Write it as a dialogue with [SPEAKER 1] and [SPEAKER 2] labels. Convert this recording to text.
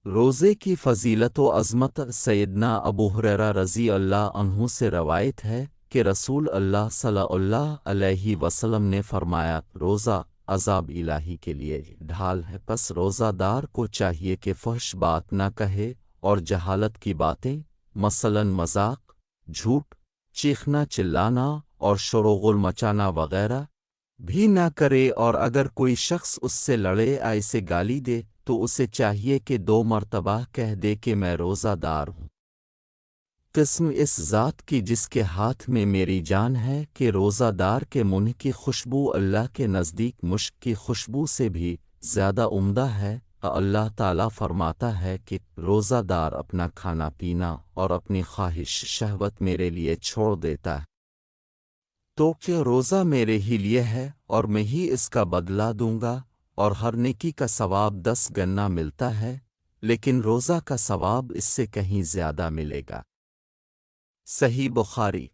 [SPEAKER 1] روزے کی فضیلت و عظمت سیدنا ابو ہریرہ رضی اللہ عنہ سے روایت ہے کہ رسول اللہ صلی اللہ علیہ وسلم نے فرمایا، روزہ عذاب الہی کے لیے ڈھال ہے، پس روزہ دار کو چاہیے کہ فحش بات نہ کہے اور جہالت کی باتیں مثلا مذاق، جھوٹ، چیخنا چلانا اور شور و غل مچانا وغیرہ بھی نہ کرے، اور اگر کوئی شخص اس سے لڑے یا اسے گالی دے تو اسے چاہیے کہ 2 مرتبہ کہہ دے کہ میں روزہ دار ہوں۔ قسم اس ذات کی جس کے ہاتھ میں میری جان ہے کہ روزہ دار کے منہ کی خوشبو اللہ کے نزدیک مشک کی خوشبو سے بھی زیادہ عمدہ ہے۔ اللہ تعالیٰ فرماتا ہے کہ روزہ دار اپنا کھانا پینا اور اپنی خواہش شہوت میرے لیے چھوڑ دیتا ہے تو کہ روزہ میرے ہی لیے ہے اور میں ہی اس کا بدلہ دوں گا، اور ہر نیکی کا ثواب 10 گنا ملتا ہے، لیکن روزہ کا ثواب اس سے کہیں زیادہ ملے گا۔ صحیح بخاری۔